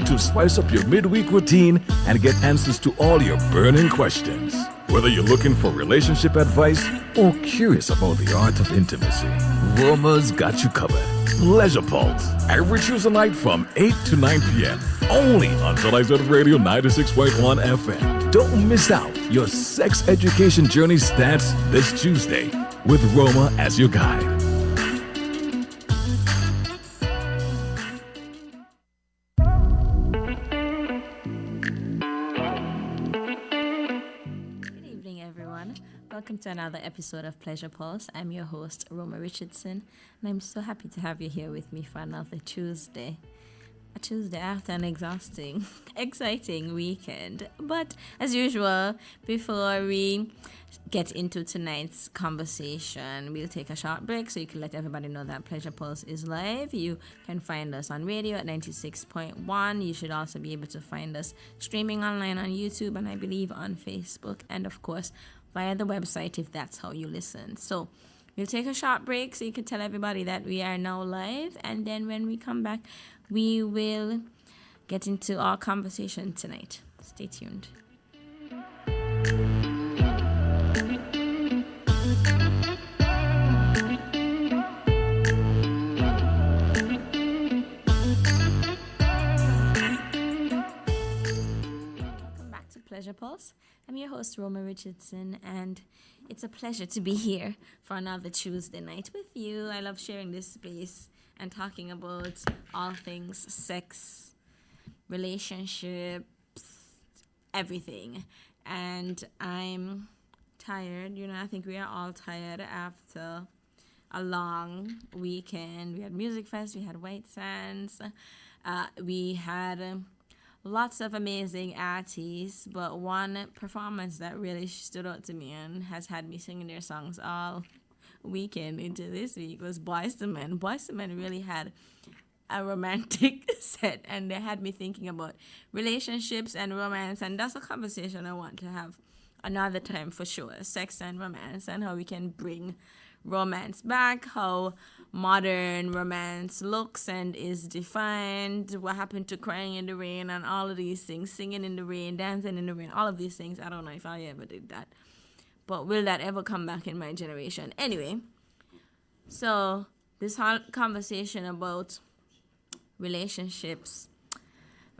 to spice up your midweek routine and get answers to all your burning questions. Whether you're looking for relationship advice or curious about the art of intimacy, Roma's got you covered. Pleasure Pulse, every Tuesday night from 8 to 9 p.m. Only on Television Radio 96.1 FM. Don't miss out. Your sex education journey starts this Tuesday with Roma as your guide. Welcome to another episode of Pleasure Pulse. I'm your host, Roma Richardson, and I'm so happy to have you here with me for another Tuesday. A Tuesday after an exciting weekend. But as usual, before we get into tonight's conversation, we'll take a short break so you can let everybody know that Pleasure Pulse is live. You can find us on radio at 96.1. You should also be able to find us streaming online on YouTube and I believe on Facebook, and of course via the website if that's how you listen. So we'll take a short break so you can tell everybody that we are now live, and then when we come back we will get into our conversation tonight. Stay tuned. Welcome back to Pleasure Pulse. I'm your host, Roma Richardson, and it's a pleasure to be here for another Tuesday night with you. I love sharing this space and talking about all things sex, relationships, everything. And I'm tired. I think we are all tired after a long weekend. We had Music Fest, we had White Sands, we had lots of amazing artists, but one performance that really stood out to me and has had me singing their songs all weekend into this week was Boyz II Men. Boyz II Men really had a romantic set, and they had me thinking about relationships and romance, and that's a conversation I want to have another time for sure. Sex and romance, and how we can bring romance back, how modern romance looks and is defined, what happened to crying in the rain and all of these things, singing in the rain, dancing in the rain, all of these things. I don't know if I ever did that, but will that ever come back in my generation? Anyway, so this whole conversation about relationships,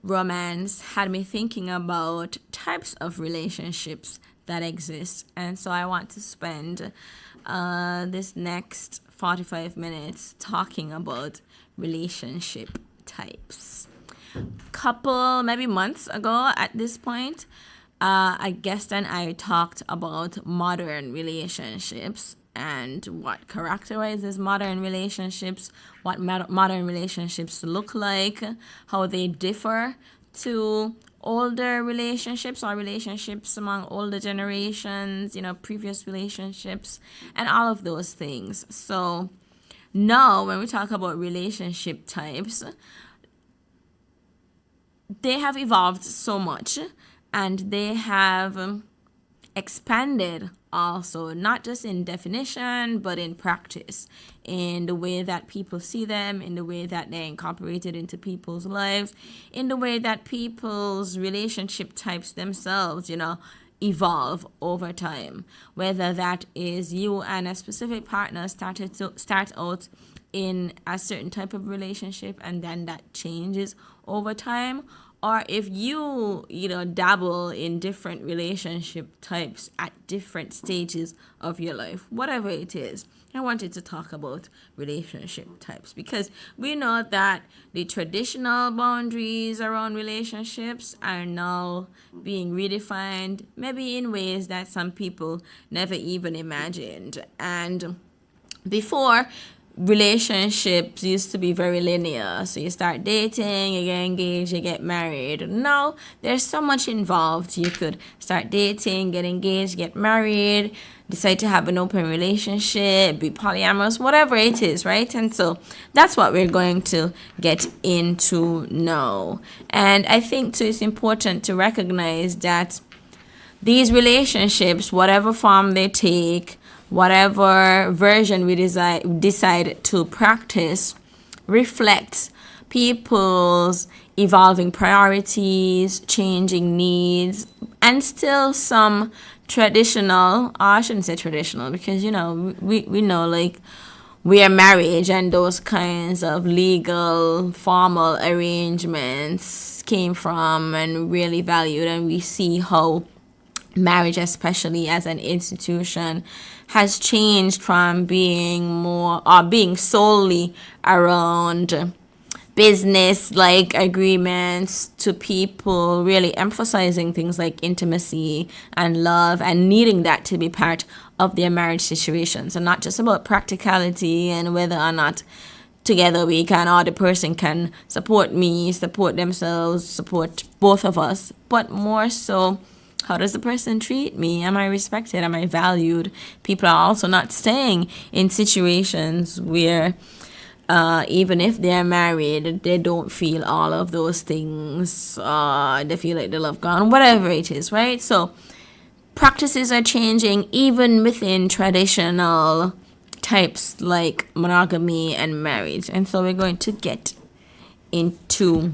romance, had me thinking about types of relationships that exist, and so I want to spend this next 45 minutes talking about relationship types. Couple, maybe months ago at this point, a guest and I talked about modern relationships and what characterizes modern relationships, what modern relationships look like, how they differ to older relationships or relationships among older generations, previous relationships, and all of those things. So now when we talk about relationship types, they have evolved so much, and they have expanded also, not just in definition, but in practice, in the way that people see them, in the way that they're incorporated into people's lives, in the way that people's relationship types themselves, evolve over time. Whether that is you and a specific partner start out in a certain type of relationship and then that changes over time, or if you, dabble in different relationship types at different stages of your life, whatever it is. I wanted to talk about relationship types because we know that the traditional boundaries around relationships are now being redefined, maybe in ways that some people never even imagined. And before, relationships used to be very linear. So you start dating, you get engaged, you get married. Now there's so much involved. You could start dating, get engaged, get married, decide to have an open relationship, be polyamorous, whatever it is, right? And so that's what we're going to get into now. And I think too it's important to recognize that these relationships, whatever form they take, whatever version we decide to practice, reflects people's evolving priorities, changing needs, and still some traditional, or I shouldn't say traditional, because, we know, like, where marriage and those kinds of legal, formal arrangements came from and really valued. And we see how marriage, especially as an institution, has changed from being solely around business like agreements to people really emphasizing things like intimacy and love and needing that to be part of their marriage situation. So not just about practicality and whether or not together we can, or the person can support me, support themselves, support both of us, but more so, how does the person treat me? Am I respected? Am I valued? People are also not staying in situations where even if they're married, they don't feel all of those things. They feel like the love gone, whatever it is, right? So practices are changing even within traditional types like monogamy and marriage. And so we're going to get into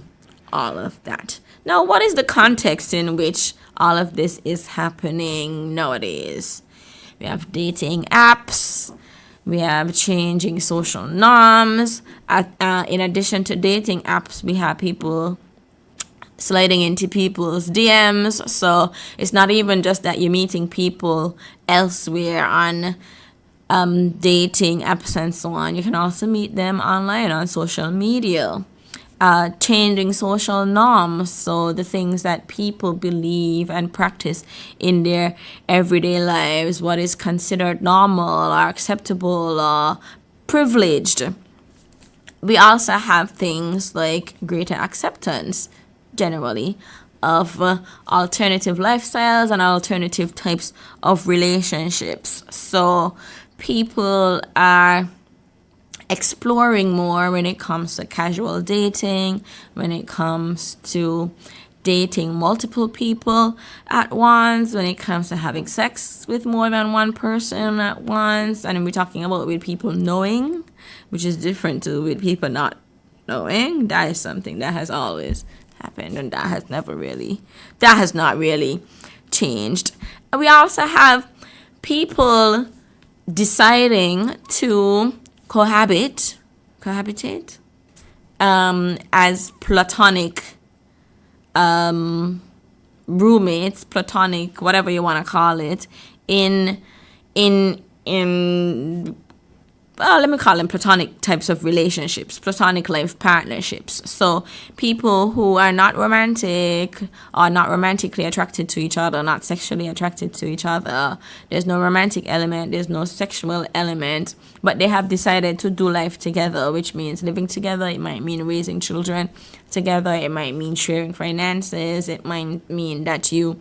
all of that. Now, what is the context in which all of this is happening nowadays? We have dating apps. We have changing social norms. In addition to dating apps, we have people sliding into people's DMs. So it's not even just that you're meeting people elsewhere on dating apps and so on. You can also meet them online on social media. Changing social norms, so the things that people believe and practice in their everyday lives, what is considered normal or acceptable or privileged. We also have things like greater acceptance, generally, of alternative lifestyles and alternative types of relationships. So people are exploring more when it comes to casual dating, when it comes to dating multiple people at once, when it comes to having sex with more than one person at once. And we're talking about with people knowing, which is different to with people not knowing. That is something that has always happened, and that has not really changed. And we also have people deciding to cohabitate as platonic roommates, platonic, whatever you want to call it, let me call them platonic types of relationships, platonic life partnerships. So people who are not romantic or not romantically attracted to each other, not sexually attracted to each other. There's no romantic element, there's no sexual element, but they have decided to do life together, which means living together. It might mean raising children together. It might mean sharing finances. It might mean that you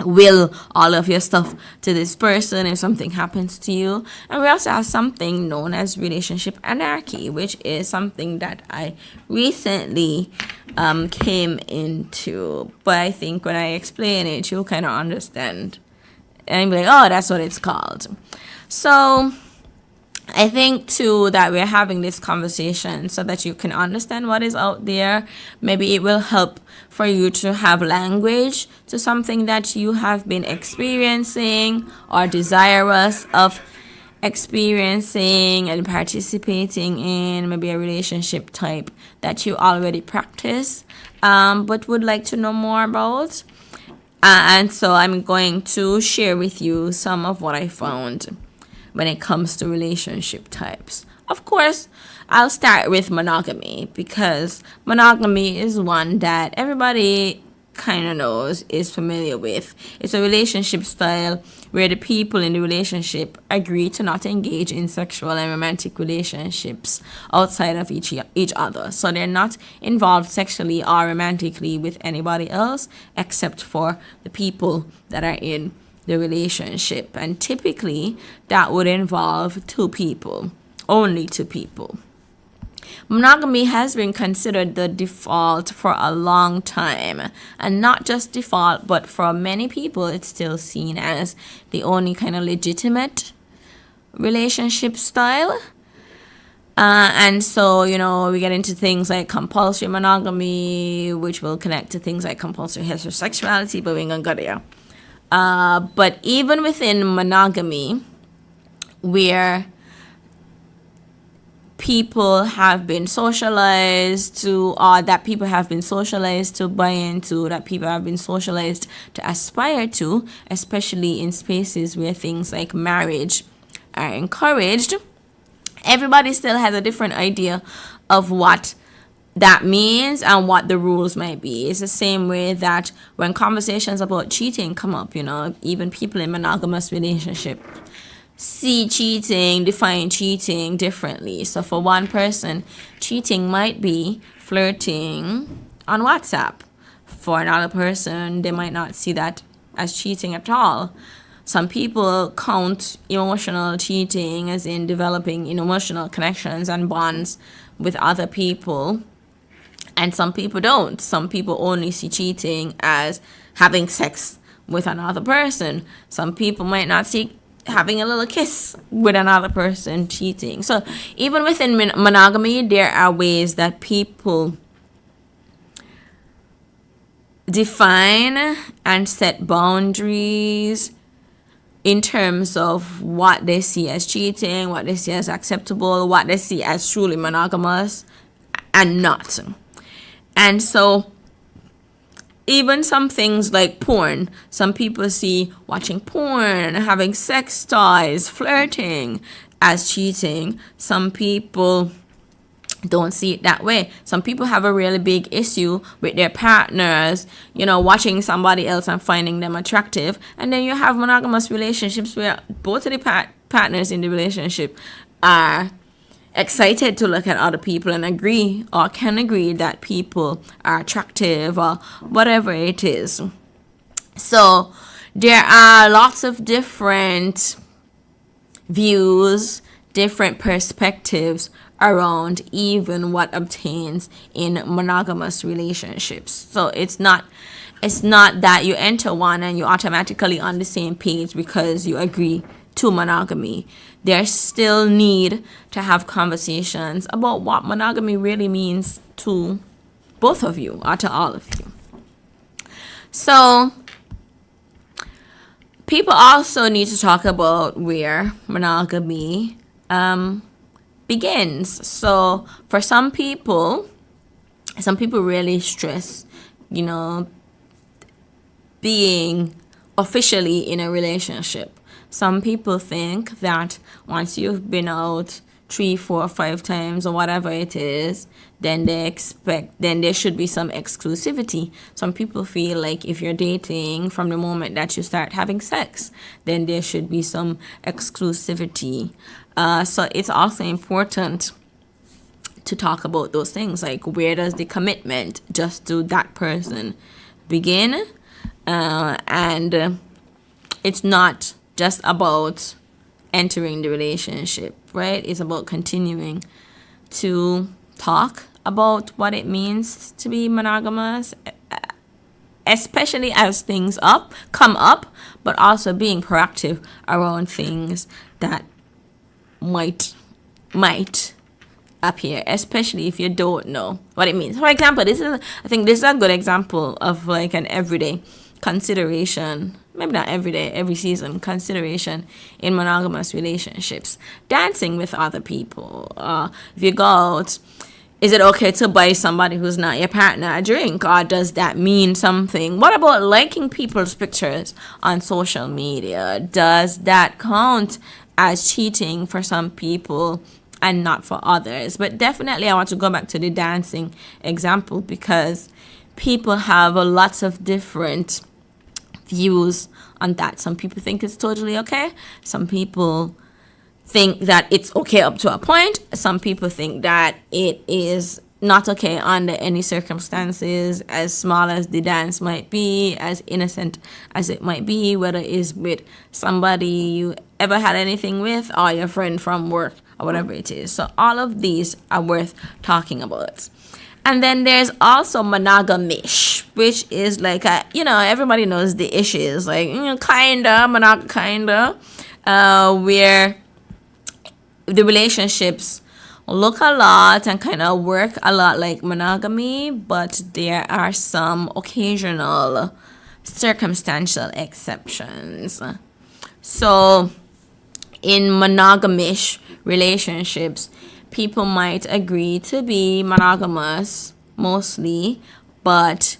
will all of your stuff to this person if something happens to you. And we also have something known as relationship anarchy, which is something that I recently came into. But I think when I explain it, you'll kind of understand. And you'll be like, oh, that's what it's called. So I think, too, that we're having this conversation so that you can understand what is out there. Maybe it will help for you to have language to something that you have been experiencing or desirous of experiencing and participating in, maybe a relationship type that you already practice, but would like to know more about. And so I'm going to share with you some of what I found when it comes to relationship types. Of course, I'll start with monogamy, because monogamy is one that everybody kind of knows, is familiar with. It's a relationship style where the people in the relationship agree to not engage in sexual and romantic relationships outside of each other. So they're not involved sexually or romantically with anybody else except for the people that are in the relationship. And typically that would involve two people, only two people. Monogamy has been considered the default for a long time, and not just default, but for many people it's still seen as the only kind of legitimate relationship style. And so, we get into things like compulsory monogamy, which will connect to things like compulsory heterosexuality, but we ain't gonna go there. But even within monogamy, where people have been socialized to, or that people have been socialized to buy into, that people have been socialized to aspire to, especially in spaces where things like marriage are encouraged, everybody still has a different idea of what that means and what the rules might be. It's the same way that when conversations about cheating come up, even people in monogamous relationships define cheating differently. So for one person, cheating might be flirting on WhatsApp. For another person, they might not see that as cheating at all. Some people count emotional cheating as in developing emotional connections and bonds with other people, and some people don't. Some people only see cheating as having sex with another person. Some people might not see having a little kiss with another person cheating. So even within monogamy, there are ways that people define and set boundaries in terms of what they see as cheating, what they see as acceptable, what they see as truly monogamous and not. And so even some things like porn, some people see watching porn, having sex toys, flirting as cheating. Some people don't see it that way. Some people have a really big issue with their partners, watching somebody else and finding them attractive. And then you have monogamous relationships where both of the partners in the relationship are excited to look at other people and agree or can agree that people are attractive or whatever it is. So there are lots of different views, different perspectives around even what obtains in monogamous relationships. So it's not that you enter one and you're automatically on the same page because you agree to monogamy. There's still need to have conversations about what monogamy really means to both of you or to all of you. So people also need to talk about where monogamy begins. So for some people really stress, being officially in a relationship. Some people think that once you've been out 3, 4, 5 times or whatever it is, then there should be some exclusivity. Some people feel like if you're dating from the moment that you start having sex, then there should be some exclusivity. So it's also important to talk about those things, like where does the commitment just to that person begin? And it's not just about entering the relationship, right? It's about continuing to talk about what it means to be monogamous, especially as things come up, but also being proactive around things that might appear, especially if you don't know what it means. For example, I think this is a good example of like an everyday consideration, maybe not every day, every season, consideration in monogamous relationships. Dancing with other people. If you go out, is it okay to buy somebody who's not your partner a drink, or does that mean something? What about liking people's pictures on social media? Does that count as cheating for some people and not for others? But definitely I want to go back to the dancing example because people have lots of different views on that. Some people think it's totally okay. Some people think that it's okay up to a point. Some people think that it is not okay under any circumstances, as small as the dance might be, as innocent as it might be, whether it's with somebody you ever had anything with or your friend from work or whatever it is. So all of these are worth talking about. And then there's also monogamish, which is like everybody knows the issues, like kinda, where the relationships look a lot and kind of work a lot like monogamy, but there are some occasional circumstantial exceptions. So in monogamish relationships, people might agree to be monogamous mostly, but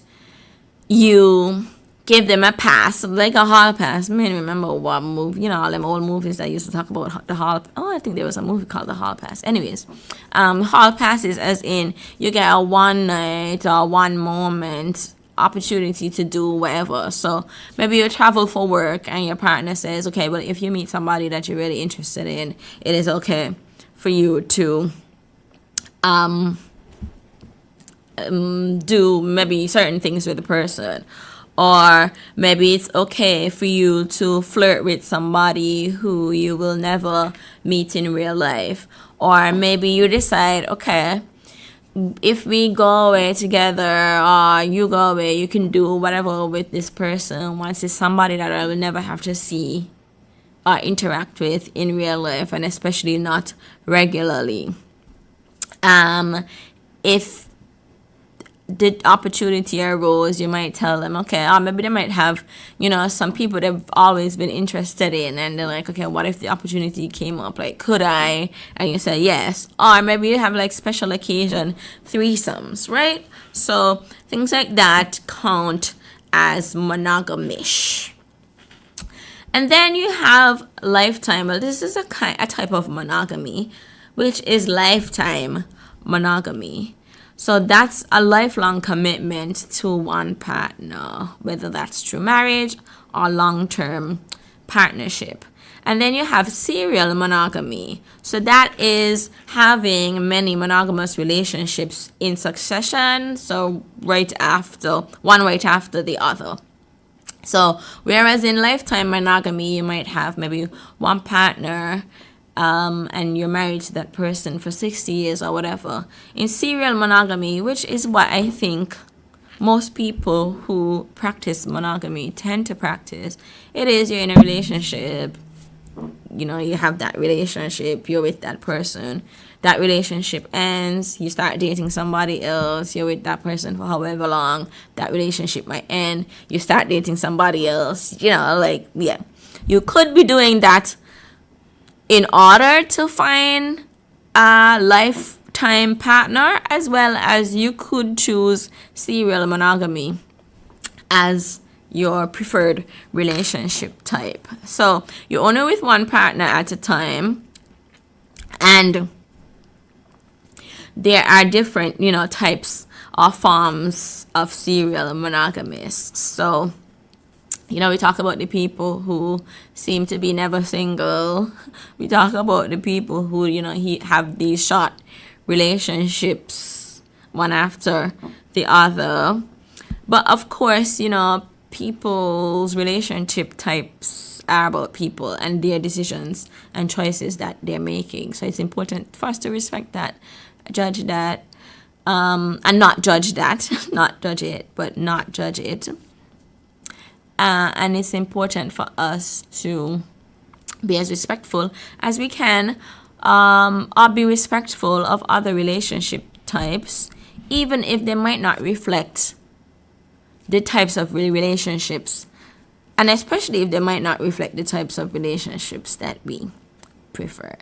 you give them a pass, like a hall pass. I mean, remember what movie, all them old movies that used to talk about the hall. Oh, I think there was a movie called The Hall Pass. Anyways, hall passes as in you get a one night or one moment opportunity to do whatever. So maybe you travel for work and your partner says, okay, well, if you meet somebody that you're really interested in, it is okay for you to do maybe certain things with the person. Or maybe it's okay for you to flirt with somebody who you will never meet in real life. Or maybe you decide, okay, if we go away together or you go away, you can do whatever with this person once it's somebody that I will never have to see or interact with in real life, and especially not regularly. If the opportunity arose, you might tell them, okay, maybe they might have, some people they've always been interested in, and they're like, okay, what if the opportunity came up? Like, could I? And you say yes. Or maybe you have like special occasion threesomes, right? So things like that count as monogamish. And then you have lifetime. Well, this is a type of monogamy, which is lifetime monogamy. So that's a lifelong commitment to one partner, whether that's through marriage or long-term partnership. And then you have serial monogamy. So that is having many monogamous relationships in succession. So right after the other. So whereas in lifetime monogamy, you might have maybe one partner and you're married to that person for 60 years or whatever. In serial monogamy, which is what I think most people who practice monogamy tend to practice, it is you're in a relationship, you have that relationship, you're with that person, that relationship ends, you start dating somebody else, you're with that person for however long, that relationship might end, you start dating somebody else, you could be doing that in order to find a lifetime partner, as well as you could choose serial monogamy as your preferred relationship type. So you're only with one partner at a time, and there are different, types or forms of serial monogamists. So we talk about the people who seem to be never single. We talk about the people who, have these short relationships, one after the other. But of course, people's relationship types are about people and their decisions and choices that they're making. So it's important for us to respect that, judge that, and not judge that, not judge it, but not judge it. And it's important for us to be as respectful as we can, or be respectful of other relationship types, even if they might not reflect the types of relationships, and especially if they might not reflect the types of relationships that we prefer.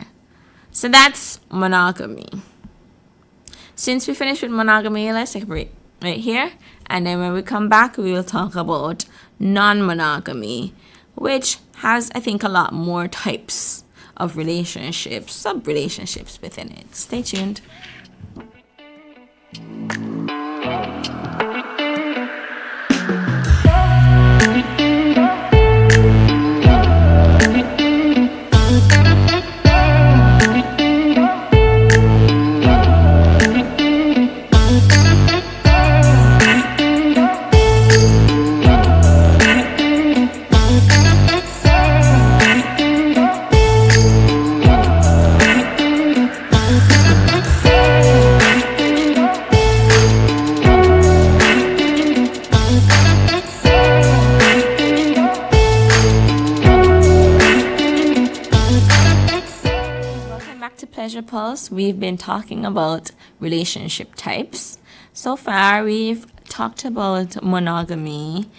So that's monogamy. Since we finished with monogamy, let's take a break right here, and then when we come back, we will talk about non-monogamy, which has, I think, a lot more types of relationships, sub-relationships within it. Stay tuned. Pleasure Pulse, we've been talking about relationship types. So far, we've talked about monogamy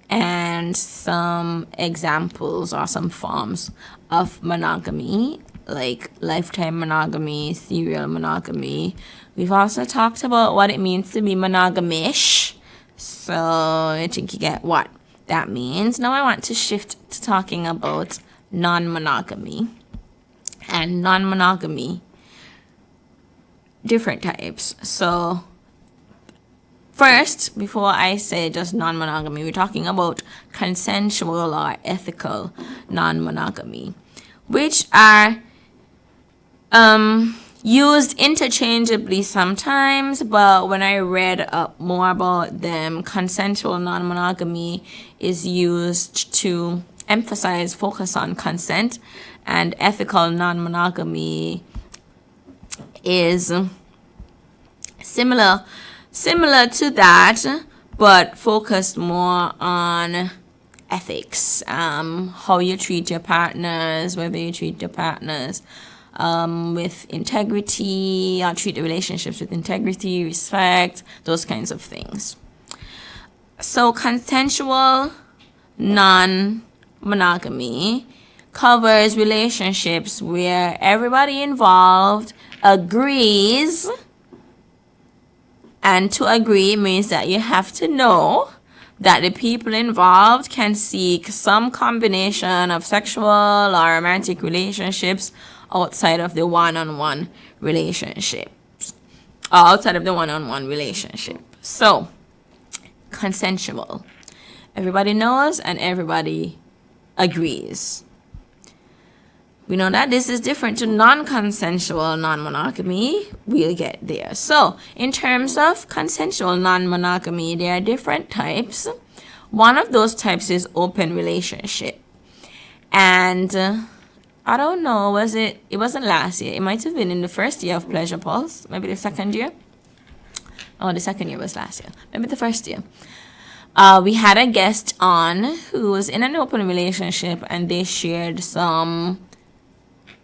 and some examples or some forms of monogamy, like lifetime monogamy, serial monogamy. We've also talked about what it means to be monogamish. So I think you get what that means. Now I want to shift to talking about non-monogamy. And non-monogamy, different types. So first, before I say just non-monogamy, we're talking about consensual or ethical non-monogamy, which are used interchangeably sometimes, but when I read up more about them, consensual non-monogamy is used to emphasize focus on consent, and ethical non-monogamy is similar to that, but focused more on ethics, how you treat your partners, whether you treat your partners with integrity, or treat the relationships with integrity, respect, those kinds of things. So consensual non-monogamy covers relationships where everybody involved agrees, and to agree means that you have to know that the people involved can seek some combination of sexual or romantic relationships outside of the one-on-one relationships, or outside of the one-on-one relationship. So, consensual. Everybody knows and everybody agrees. We know that this is different to non-consensual non-monogamy. We'll get there. So, in terms of consensual non-monogamy, there are different types. One of those types is open relationship. And I don't know, it wasn't last year. It might have been in the first year of Pleasure Pulse. Maybe the second year. Oh, the second year was last year. Maybe the first year. We had a guest on who was in an open relationship, and they shared some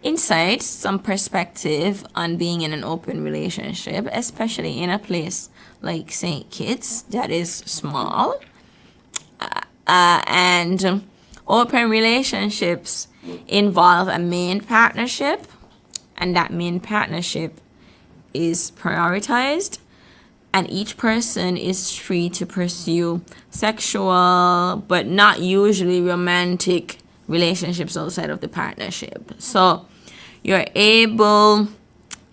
insights, some perspective on being in an open relationship, especially in a place like St. Kitts that is small. And open relationships involve a main partnership, and that main partnership is prioritized, and each person is free to pursue sexual but not usually romantic relationships outside of the partnership. So you're able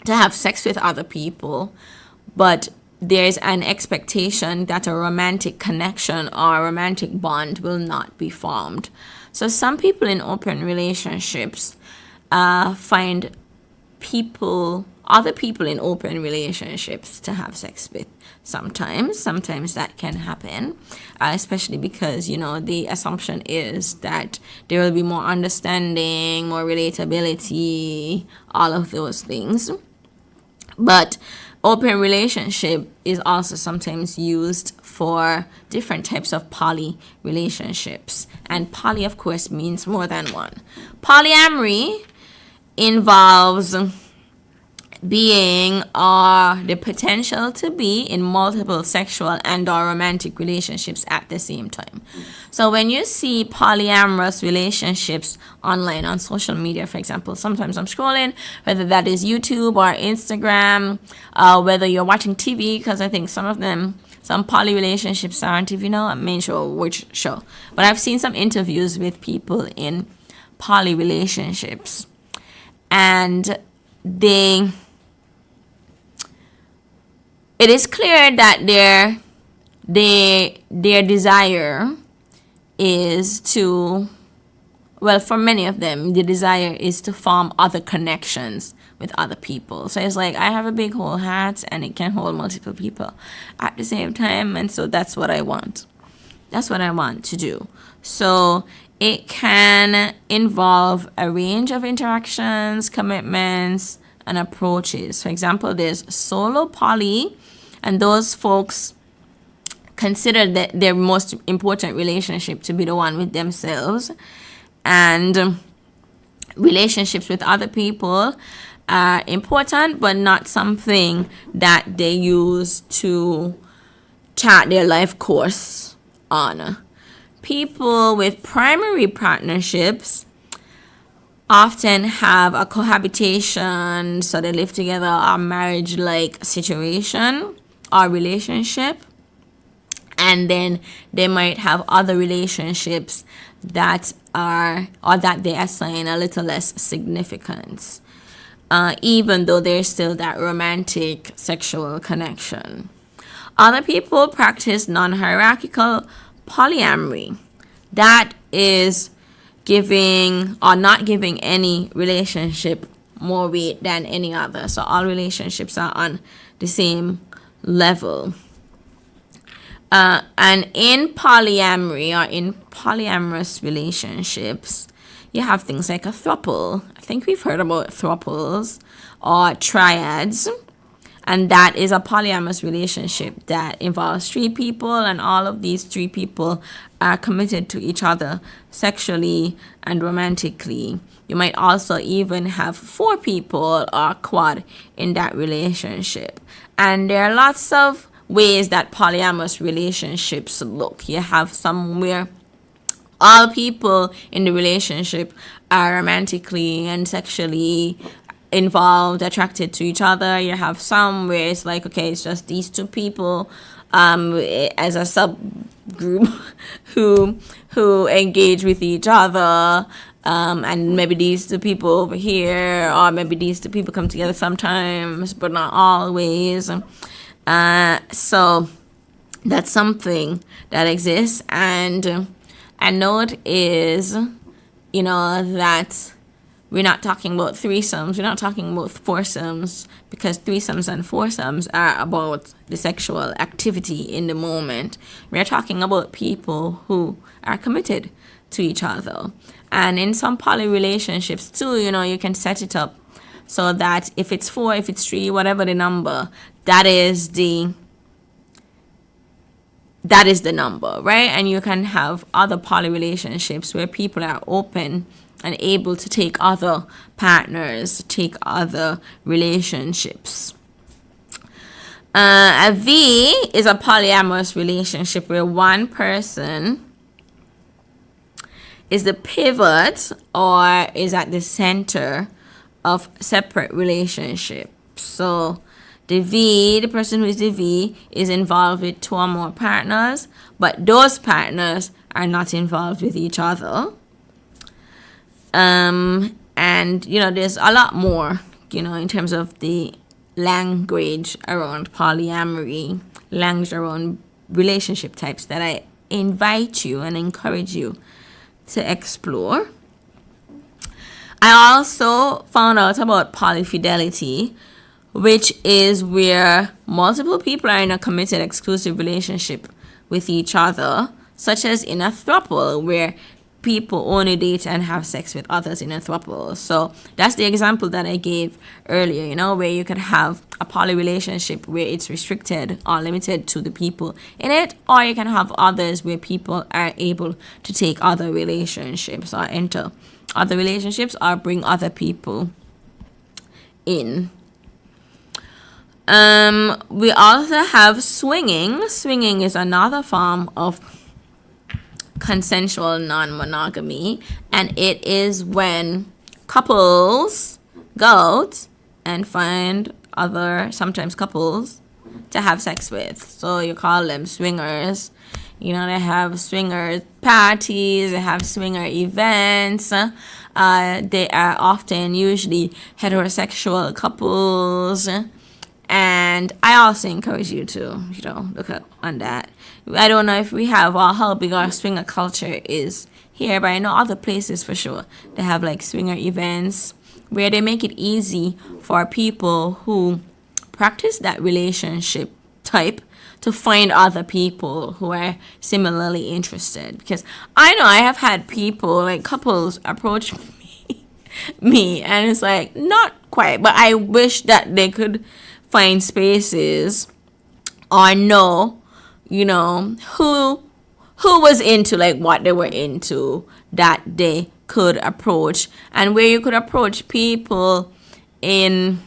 to have sex with other people, but there's an expectation that a romantic connection or a romantic bond will not be formed. So some people in open relationships find other people in open relationships to have sex with. Sometimes that can happen, especially because, the assumption is that there will be more understanding, more relatability, all of those things. But open relationship is also sometimes used for different types of poly relationships. And poly, of course, means more than one. Polyamory involves being or the potential to be in multiple sexual and or romantic relationships at the same time. So when you see polyamorous relationships online on social media, for example, sometimes I'm scrolling, whether that is YouTube or Instagram, whether you're watching TV, because I think some poly relationships are on TV now. I'm not sure which show, but I've seen some interviews with people in poly relationships, and it is clear that their desire is to, well, for many of them, the desire is to form other connections with other people. So it's like, I have a big whole hat and it can hold multiple people at the same time, and so that's what I want. That's what I want to do. So it can involve a range of interactions, commitments, and approaches. For example, there's solo poly, and those folks consider that their most important relationship to be the one with themselves, and relationships with other people are important, but not something that they use to chart their life course on. People with primary partnerships often have a cohabitation, so they live together, a marriage-like situation or relationship, and then they might have other relationships that are, or that they assign a little less significance, even though there's still that romantic sexual connection. Other people practice non-hierarchical polyamory. That is giving or not giving any relationship more weight than any other. So all relationships are on the same level. And in polyamory or in polyamorous relationships, you have things like a throuple. I think we've heard about throuples or triads. And that is a polyamorous relationship that involves 3 people, and all of these 3 people are committed to each other sexually and romantically. You might also even have 4 people or quad in that relationship. And there are lots of ways that polyamorous relationships look. You have some where all people in the relationship are romantically and sexually involved, attracted to each other. You have some where it's like, okay, it's just these 2 people as a subgroup who engage with each other, and maybe these 2 people over here, or maybe these 2 people come together sometimes, but not always. So that's something that exists, and a note is, that we're not talking about threesomes. We're not talking about foursomes, because threesomes and foursomes are about the sexual activity in the moment. We're talking about people who are committed to each other. And in some poly relationships too, you can set it up so that if it's 4, if it's 3, whatever the number, that is the number, right? And you can have other poly relationships where people are open and able to take other partners, take other relationships. A V is a polyamorous relationship where one person is the pivot or is at the center of separate relationships. So the person who is the V, is involved with 2 or more partners, but those partners are not involved with each other. And, there's a lot more, in terms of the language around polyamory, language around relationship types that I invite you and encourage you to explore. I also found out about polyfidelity, which is where multiple people are in a committed exclusive relationship with each other, such as in a throuple, where people only date and have sex with others in a throuple. So that's the example that I gave earlier, where you could have a poly relationship where it's restricted or limited to the people in it, or you can have others where people are able to take other relationships or enter other relationships or bring other people in. We also have swinging. Swinging is another form of consensual non-monogamy, and it is when couples go out and find other, sometimes couples, to have sex with. So you call them swingers. They have swinger parties, they have swinger events. They are often usually heterosexual couples. And I also encourage you to, look up on that. I don't know if we have or how big our swinger culture is here, but I know other places for sure. They have like swinger events where they make it easy for people who practice that relationship type to find other people who are similarly interested. Because I know I have had people, like couples, approach me and it's like, not quite, but I wish that they could find spaces or know, who was into like what they were into that they could approach, and where you could approach people in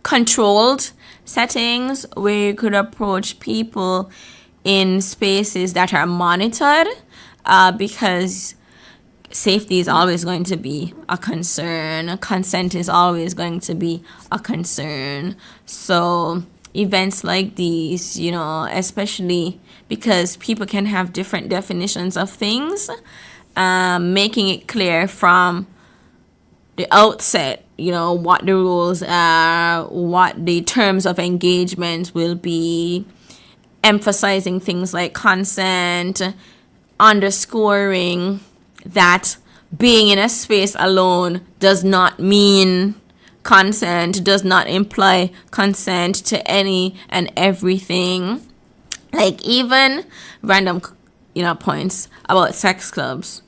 controlled settings where you could approach people in spaces that are monitored, because safety is always going to be a concern. Consent is always going to be a concern. So events like these, especially because people can have different definitions of things, making it clear from the outset, what the rules are, what the terms of engagement will be, emphasizing things like consent, underscoring that being in a space alone does not mean consent, does not imply consent to any and everything. Like even random, points about sex clubs.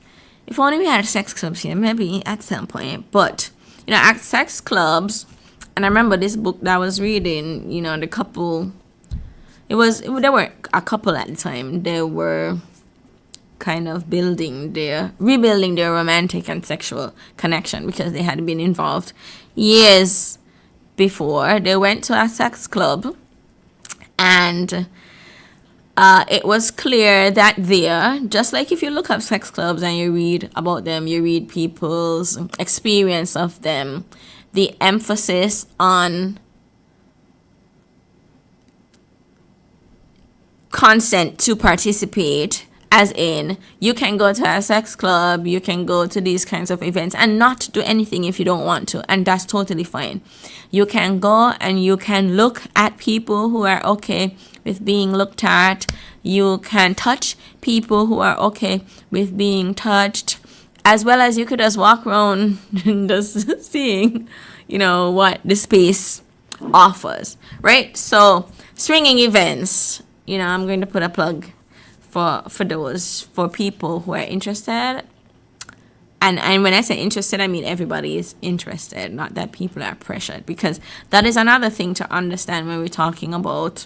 If only we had sex clubs here, maybe at some point. But, at sex clubs, and I remember this book that I was reading, the couple, there were a couple at the time. They were kind of rebuilding their romantic and sexual connection because they had been involved years before. They went to a sex club, and it was clear that there, just like if you look up sex clubs and you read about them, you read people's experience of them, the emphasis on consent to participate, as in you can go to a sex club, you can go to these kinds of events and not do anything if you don't want to, and that's totally fine. You can go and you can look at people who are okay with being looked at. You can touch people who are okay with being touched, as well as you could just walk around just seeing, what the space offers, right? So swinging events, I'm going to put a plug for those, for people who are interested. And when I say interested, I mean everybody is interested, not that people are pressured, because that is another thing to understand when we're talking about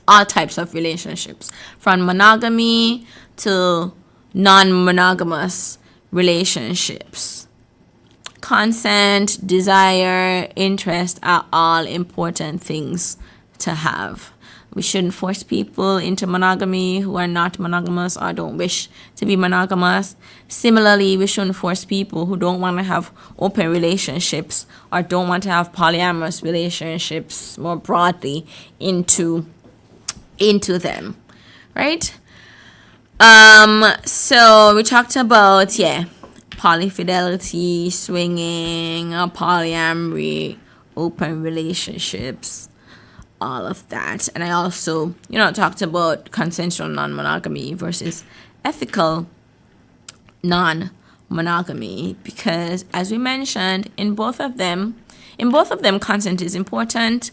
all types of relationships, from monogamy to non-monogamous relationships. Consent, desire, interest are all important things to have. We shouldn't force people into monogamy who are not monogamous or don't wish to be monogamous. Similarly, we shouldn't force people who don't want to have open relationships or don't want to have polyamorous relationships more broadly into them, right? So we talked about, polyfidelity, swinging, polyamory, open relationships, all of that. And I also, talked about consensual non-monogamy versus ethical non-monogamy, because as we mentioned, in both of them, consent is important.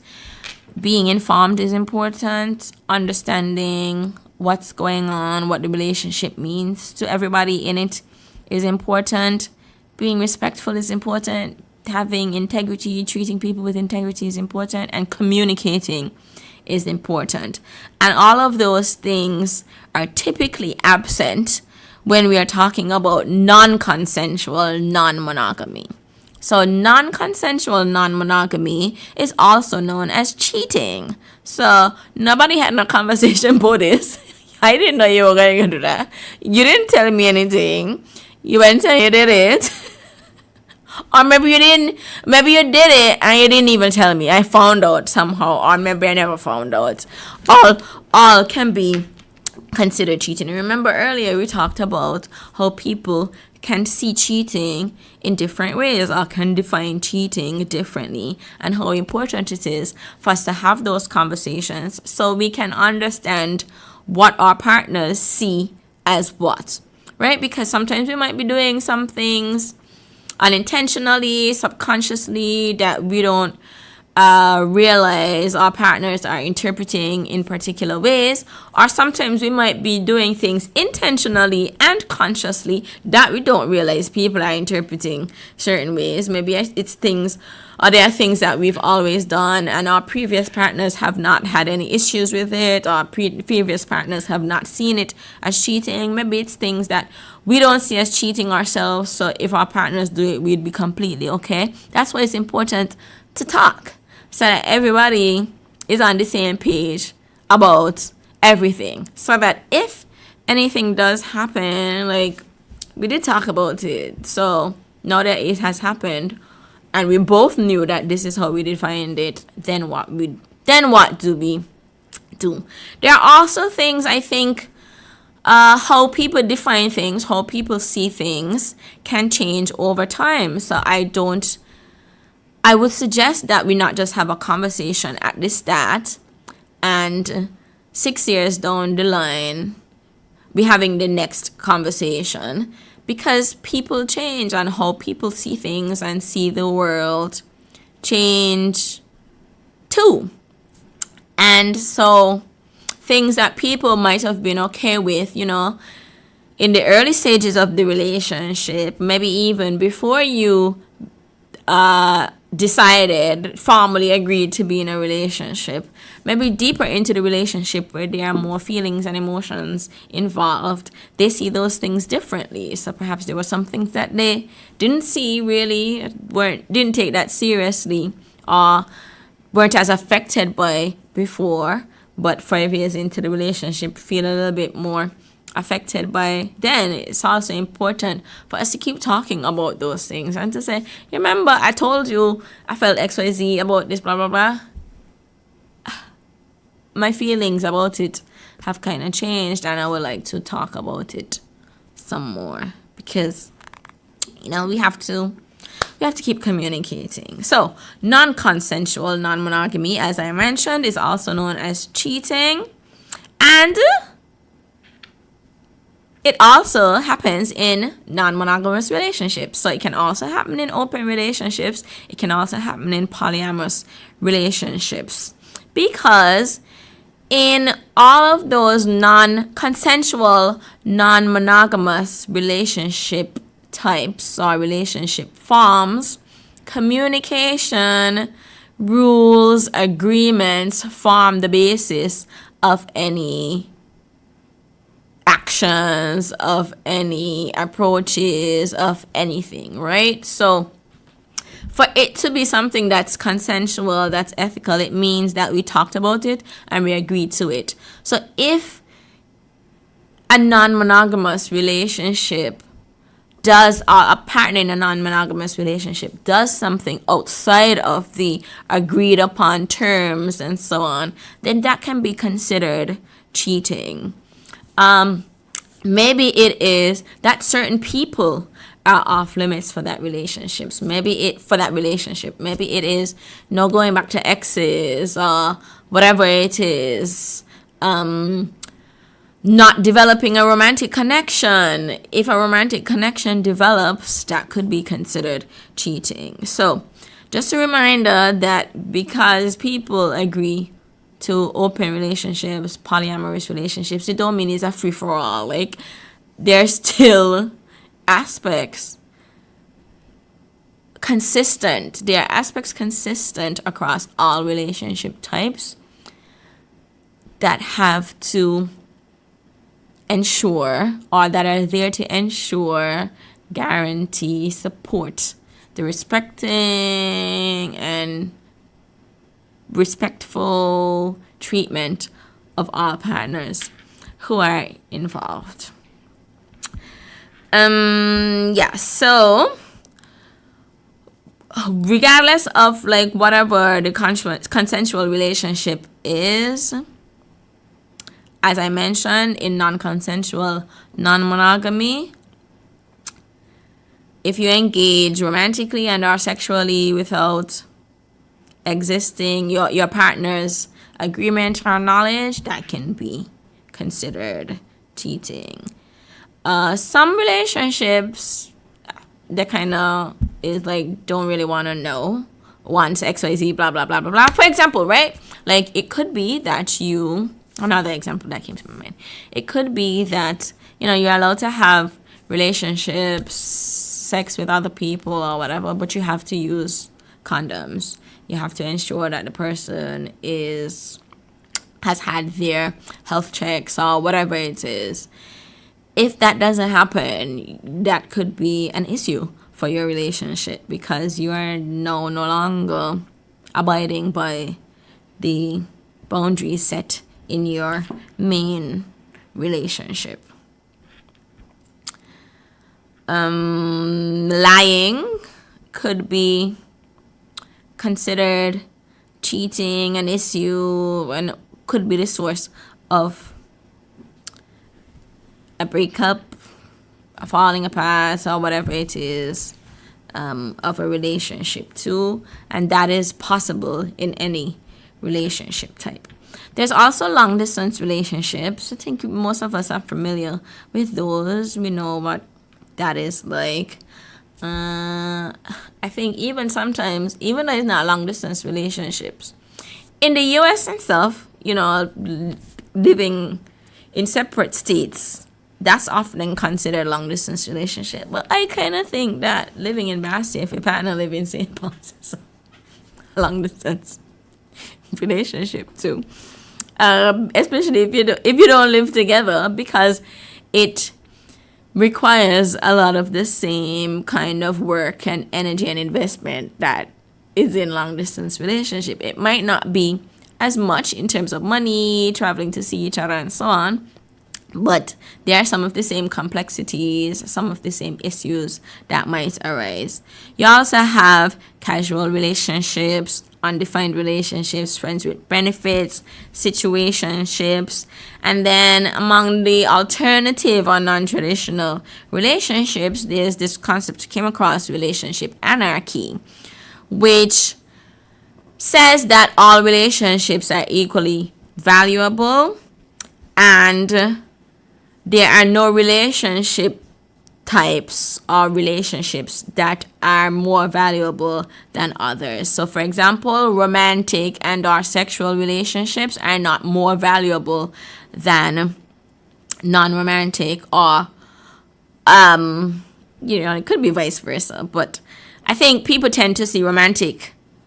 Being informed is important. Understanding what's going on, what the relationship means to everybody in it is important. Being respectful is important. Having integrity, treating people with integrity is important, and communicating is important. And all of those things are typically absent when we are talking about non-consensual non-monogamy. So non-consensual non-monogamy is also known as cheating. So nobody had no conversation about this. I didn't know you were going to do that. You didn't tell me anything. You went and you did it. Or maybe you did it and you didn't even tell me. I found out somehow, or maybe I never found out. All can be considered cheating. Remember earlier we talked about how people can see cheating in different ways or can define cheating differently, and how important it is for us to have those conversations so we can understand what our partners see as what, right? Because sometimes we might be doing some things unintentionally, subconsciously, that we don't realize our partners are interpreting in particular ways, or sometimes we might be doing things intentionally and consciously that we don't realize people are interpreting certain ways. Maybe it's things, or there are things that we've always done and our previous partners have not had any issues with it, or previous partners have not seen it as cheating. Maybe it's things that we don't see as cheating ourselves, so if our partners do it, we'd be completely okay. That's why it's important to talk, so that everybody is on the same page about everything, so that if anything does happen, like, we did talk about it. So now that it has happened and we both knew that this is how we defined it, then what do we do? There are also things, I think, how people define things, how people see things can change over time. So I would suggest that we not just have a conversation at the start and 6 years down the line be having the next conversation, because people change and how people see things and see the world change too. And so things that people might have been okay with, in the early stages of the relationship, maybe even before you decided, formally agreed to be in a relationship, maybe deeper into the relationship where there are more feelings and emotions involved, they see those things differently. So perhaps there were some things that they didn't see really, didn't take that seriously, or weren't as affected by before, but 5 years into the relationship feel a little bit more affected by. Then it's also important for us to keep talking about those things and to say, remember, I told you I felt XYZ about this, blah blah blah. My feelings about it have kind of changed, and I would like to talk about it some more, because we have to keep communicating. So non-consensual non-monogamy, as I mentioned, is also known as cheating, and it also happens in non-monogamous relationships. So it can also happen in open relationships. It can also happen in polyamorous relationships, because in all of those non-consensual non-monogamous relationship types or relationship forms, communication, rules, agreements form the basis of any actions, of any approaches, of anything, right? So for it to be something that's consensual, that's ethical, it means that we talked about it and we agreed to it. So if a non-monogamous relationship does, or a partner in a non-monogamous relationship does something outside of the agreed upon terms and so on, then that can be considered cheating. Maybe it is that certain people are off limits for that relationships. Maybe it is no going back to exes or whatever it is. Not developing a romantic connection. If a romantic connection develops, that could be considered cheating. So just a reminder that because people agree to open relationships, polyamorous relationships, it don't mean it's a free-for-all. Like, there's still aspects consistent. There are aspects consistent across all relationship types that have to ensure, or that are there to ensure, guarantee, support the respecting and respectful treatment of all partners who are involved. So regardless of like whatever the consensual relationship is, as I mentioned, in non-consensual non-monogamy, if you engage romantically and or sexually without existing your partner's agreement or knowledge, that can be considered cheating. Some relationships, that kind of is like, don't really want to know wants XYZ, blah, blah, blah, blah, blah. For example, right? Like, it could be that another example that came to my mind. It could be that, you're allowed to have relationships, sex with other people or whatever, but you have to use condoms. You have to ensure that the person has had their health checks or whatever it is. If that doesn't happen, that could be an issue for your relationship because you are no longer abiding by the boundaries set in your main relationship. Lying could be considered cheating, an issue, and could be the source of a breakup, a falling apart, or whatever it is, of a relationship too. And that is possible in any relationship type. There's also long distance relationships. I think most of us are familiar with those. We know what that is like. I think even sometimes, even though it's not long distance relationships, in the US and stuff, living in separate states, that's often considered long distance relationship. But I kind of think that living in Boston, if your partner lives in St. Paul's, is a long distance relationship too. Especially if you don't live together, because it requires a lot of the same kind of work and energy and investment that is in long distance relationship. It might not be as much in terms of money, traveling to see each other and so on, but there are some of the same complexities, some of the same issues that might arise. You also have casual relationships, undefined relationships, friends with benefits, situationships, and then among the alternative or non-traditional relationships, there's this concept I came across, relationship anarchy, which says that all relationships are equally valuable and there are no relationship types or relationships that are more valuable than others. So for example, romantic and or sexual relationships are not more valuable than non-romantic, or it could be vice versa. But I think people tend to see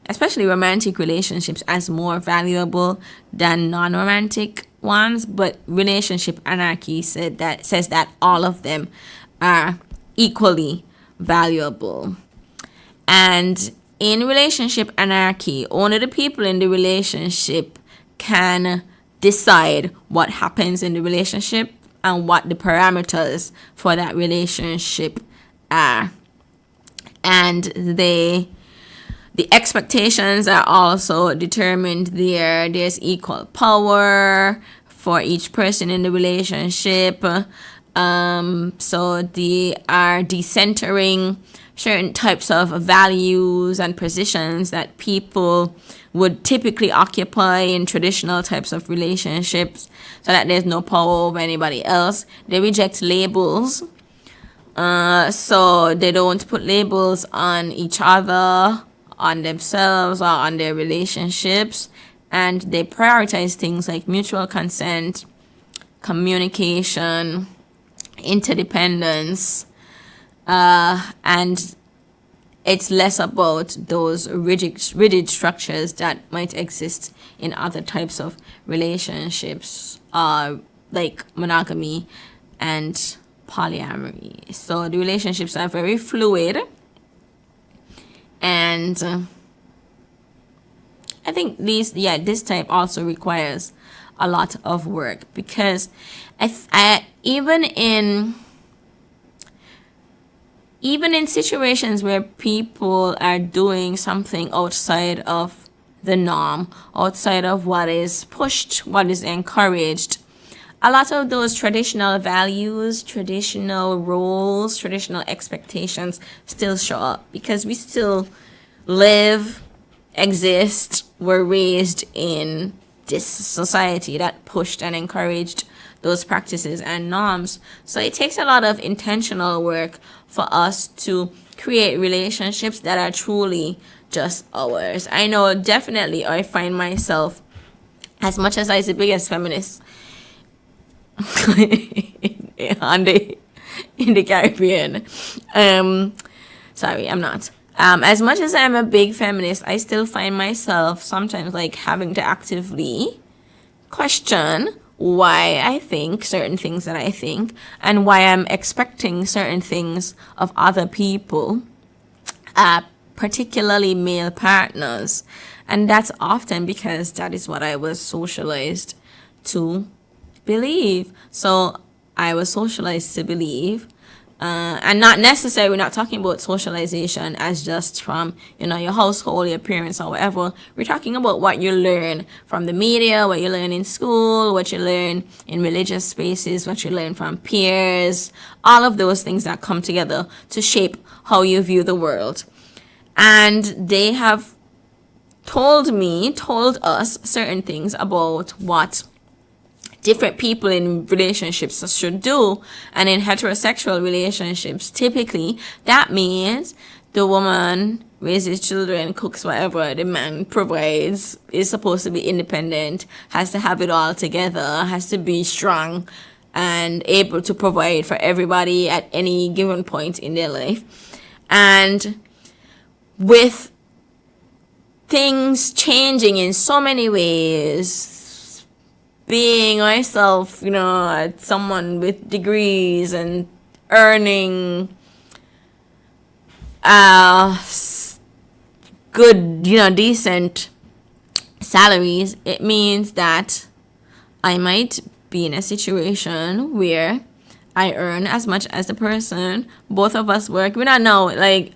especially romantic relationships, as more valuable than non-romantic ones. But relationship anarchy says that all of them are equally valuable. And in relationship anarchy, only the people in the relationship can decide what happens in the relationship and what the parameters for that relationship are. And the expectations are also determined there. There's equal power for each person in the relationship. So they are decentering certain types of values and positions that people would typically occupy in traditional types of relationships, so that there's no power over anybody else. They reject labels. So they don't put labels on each other, on themselves, or on their relationships. And they prioritize things like mutual consent, communication, interdependence, and it's less about those rigid structures that might exist in other types of relationships, like monogamy and polyamory. So the relationships are very fluid, and I think this type also requires a lot of work, because even in situations where people are doing something outside of the norm, outside of what is pushed, what is encouraged, a lot of those traditional values, traditional roles, traditional expectations still show up, because we still live, exist, were raised in this society that pushed and encouraged those practices and norms. So it takes a lot of intentional work for us to create relationships that are truly just ours. I know definitely I find myself, as much as I the biggest feminist in the Caribbean. Sorry, I'm not. As much as I'm a big feminist, I still find myself sometimes like having to actively question why I think certain things that I think and why I'm expecting certain things of other people, particularly male partners. And that's often because that is what I was socialized to believe. So I was socialized to believe, and not necessarily, we're not talking about socialization as just from, your household, your parents, or whatever. We're talking about what you learn from the media, what you learn in school, what you learn in religious spaces, what you learn from peers, all of those things that come together to shape how you view the world. And they have told us certain things about what different people in relationships should do. And in heterosexual relationships, typically that means the woman raises children, cooks, whatever, the man provides, is supposed to be independent, has to have it all together, has to be strong and able to provide for everybody at any given point in their life. And with things changing in so many ways, being myself, someone with degrees and earning good, decent salaries, it means that I might be in a situation where I earn as much as the person. Both of us work. We don't know, like,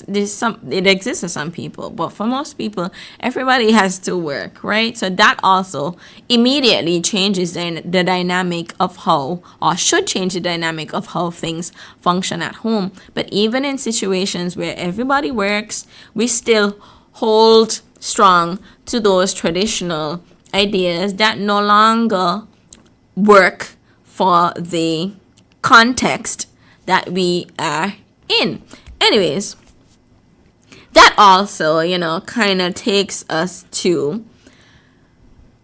it exists for some people, but for most people, everybody has to work, right? So that also immediately changes the dynamic of how, or should change the dynamic of how things function at home. But even in situations where everybody works, we still hold strong to those traditional ideas that no longer work for the context that we are in. Anyways, that also, kind of takes us to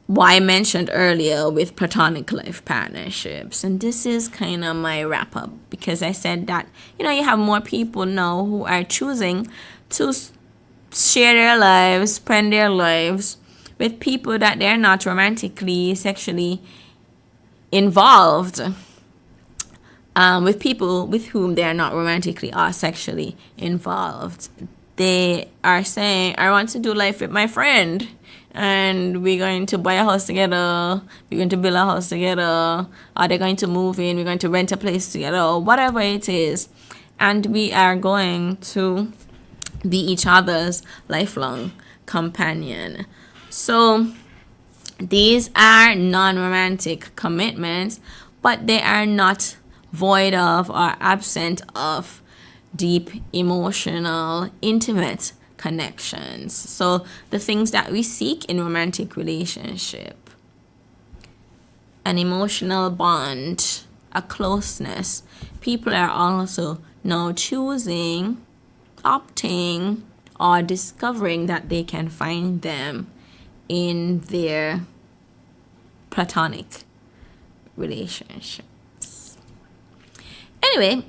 what I mentioned earlier with platonic life partnerships. And this is kind of my wrap up, because I said that, you have more people now who are choosing to share their lives, spend their lives with people that they're not romantically, sexually involved, with people with whom they are not romantically or sexually involved. They are saying, I want to do life with my friend, and we're going to buy a house together, we're going to build a house together, or they're going to move in, we're going to rent a place together, or whatever it is. And we are going to be each other's lifelong companion. So these are non-romantic commitments, but they are not void of or absent of deep, emotional, intimate connections. So the things that we seek in romantic relationship: an emotional bond, a closeness. People are also now choosing, opting, or discovering that they can find them in their platonic relationships. Anyway,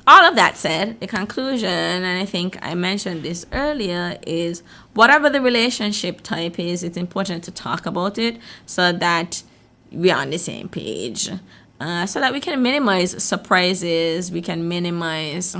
all of that said, the conclusion, and I think I mentioned this earlier, is whatever the relationship type is, it's important to talk about it so that we're on the same page, so that we can minimize surprises, we can minimize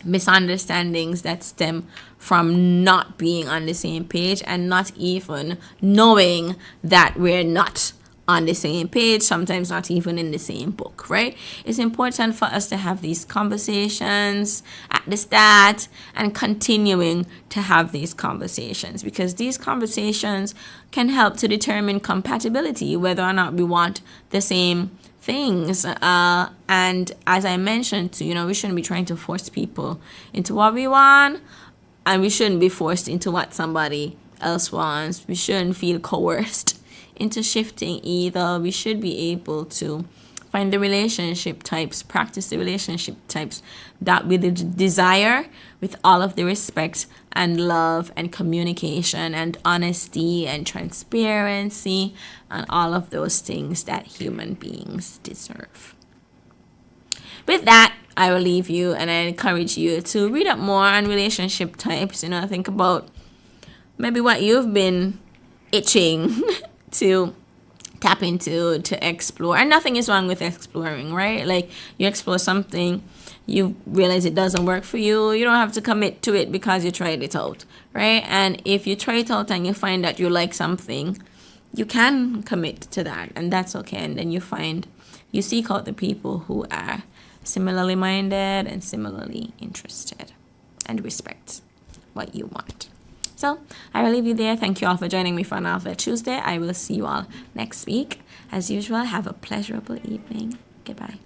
misunderstandings that stem from not being on the same page and not even knowing that we're not on the same page, sometimes not even in the same book, right? It's important for us to have these conversations at the start and continuing to have these conversations, because these conversations can help to determine compatibility, whether or not we want the same things. And as I mentioned, we shouldn't be trying to force people into what we want, and we shouldn't be forced into what somebody else wants. We shouldn't feel coerced into shifting either. We should be able to Find the relationship types, practice the relationship types that we desire with all of the respect and love and communication and honesty and transparency and all of those things that human beings deserve. With that, I will leave you, and I encourage you to read up more on relationship types. Think about maybe what you've been itching to tap into, to explore. And nothing is wrong with exploring, right? Like, you explore something, you realize it doesn't work for you, you don't have to commit to it because you tried it out, right? And if you try it out and you find that you like something, you can commit to that, and that's okay. And then you seek out the people who are similarly minded and similarly interested and respect what you want. So I will leave you there. Thank you all for joining me for another Tuesday. I will see you all next week. As usual, have a pleasurable evening. Goodbye.